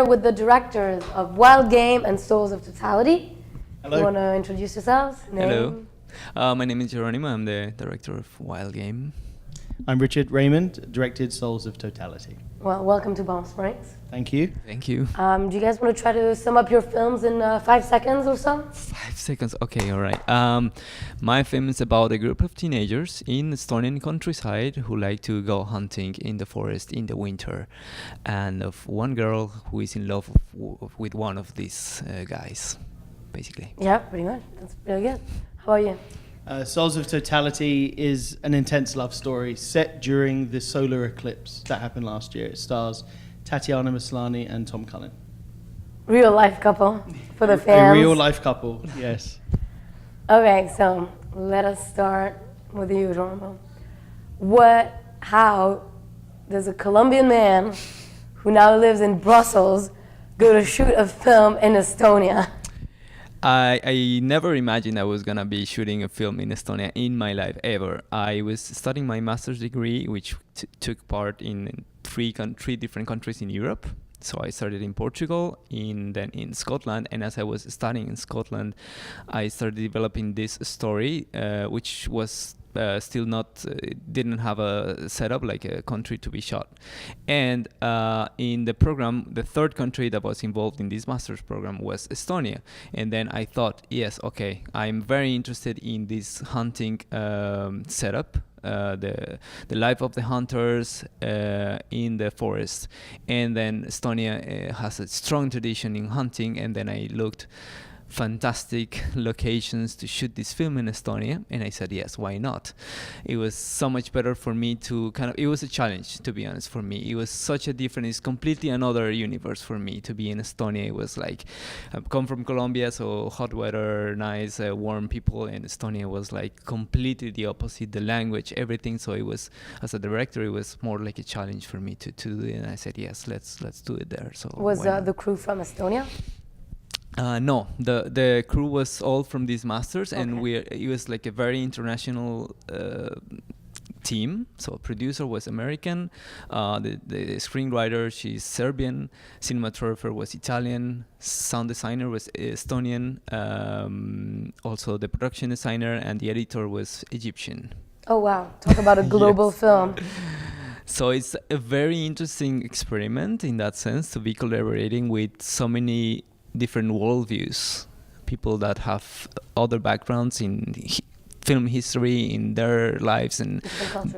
here with the directors of Wild Game and Souls of Totality. Hello. You want to introduce yourselves? Hello. My name is Geronimo. I'm the director of Wild Game. I'm Richard Raymond, directed Souls of Totality. Well, welcome to Palm Springs. Thank you. Thank you. Do you guys want to try to sum up your films in 5 seconds or so? 5 seconds. Okay, all right. My film is about a group of teenagers in Estonian countryside who like to go hunting in the forest in the winter, and of one girl who is in love with one of these guys, basically. Yeah, pretty much. That's really good. How about you? Souls of Totality is an intense love story set during the solar eclipse that happened last year. It stars Tatiana Maslany and Tom Cullen. Real life couple for the fans. A real life couple, yes. Okay, so let us start with you, Geronimo. How does a Colombian man who now lives in Brussels go to shoot a film in Estonia? I never imagined I was gonna be shooting a film in Estonia in my life ever. I was studying my master's degree, which took part in three different countries in Europe. So I started in Portugal, then in Scotland, and as I was studying in Scotland, I started developing this story, which was still not, didn't have a setup like a country to be shot. And in the program, the third country that was involved in this master's program was Estonia. And then I thought, yes, okay, I'm very interested in this hunting setup. The life of the hunters in the forest, and then Estonia has a strong tradition in hunting, and then I looked fantastic locations to shoot this film in Estonia, and I said yes, why not? It was so much better for me to it was a challenge, to be honest. For me it was such a different, it's completely another universe for me to be in Estonia. It was like, I come from Colombia, so hot weather, nice warm people, and Estonia was like completely the opposite, the language, everything. So it was, as a director, it was more like a challenge for me to do it, and I said yes, let's do it there. So was the crew from Estonia? No, the crew was all from these masters, Okay. and it was like a very international team. So producer was American, the screenwriter, she's Serbian, cinematographer was Italian, sound designer was Estonian, also the production designer and the editor was Egyptian. Oh wow, talk about a global Yes. film. So it's a very interesting experiment in that sense, to be collaborating with so many different worldviews, people that have other backgrounds in film history, in their lives and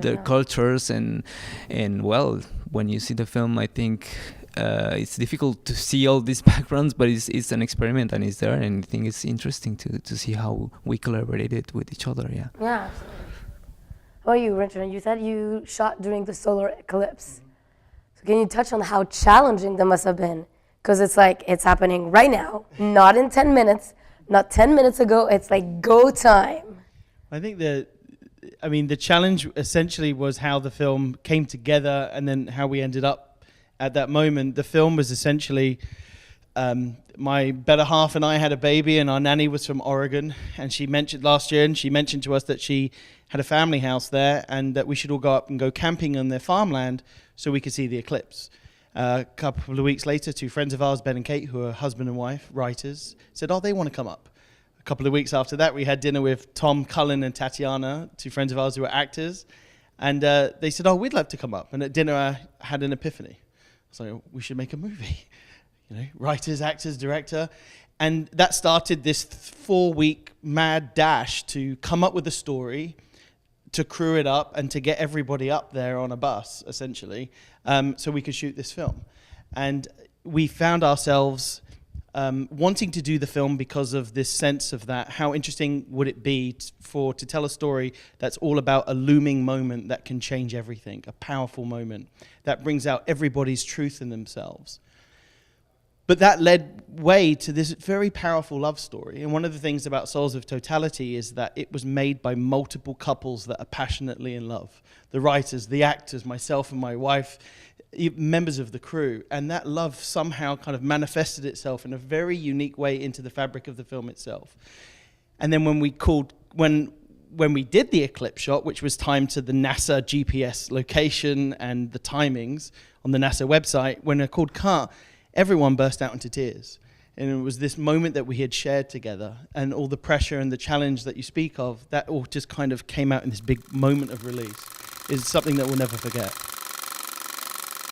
their cultures, and well, when you see the film, I think it's difficult to see all these backgrounds, but it's an experiment and it's there, and I think it's interesting to see how we collaborated with each other. Yeah. Yeah, absolutely. How about you, Richard? You said you shot during the solar eclipse. So can you touch on how challenging that must have been? Because it's like, it's happening right now, not in 10 minutes, not 10 minutes ago, it's like go time. I think the challenge essentially was how the film came together and then how we ended up at that moment. The film was essentially, my better half and I had a baby, and our nanny was from Oregon, and she mentioned last year, and she mentioned to us that she had a family house there and that we should all go up and go camping on their farmland so we could see the eclipse. A couple of weeks later, two friends of ours, Ben and Kate, who are husband and wife, writers, said, oh, they want to come up. A couple of weeks after that, we had dinner with Tom Cullen and Tatiana, two friends of ours who are actors, and they said, oh, we'd love to come up. And at dinner, I had an epiphany. So we should make a movie. Writers, actors, director. And that started this 4-week mad dash to come up with a story, to crew it up, and to get everybody up there on a bus, essentially, so we could shoot this film. And we found ourselves wanting to do the film because of this sense of that, how interesting would it be to tell a story that's all about a looming moment that can change everything, a powerful moment that brings out everybody's truth in themselves. But that led way to this very powerful love story. And one of the things about Souls of Totality is that it was made by multiple couples that are passionately in love. The writers, the actors, myself and my wife, members of the crew. And that love somehow kind of manifested itself in a very unique way into the fabric of the film itself. And then when we did the eclipse shot, which was timed to the NASA GPS location and the timings on the NASA website, when I called cut, everyone burst out into tears. And it was this moment that we had shared together, and all the pressure and the challenge that you speak of, that all just kind of came out in this big moment of release. Is something that we'll never forget.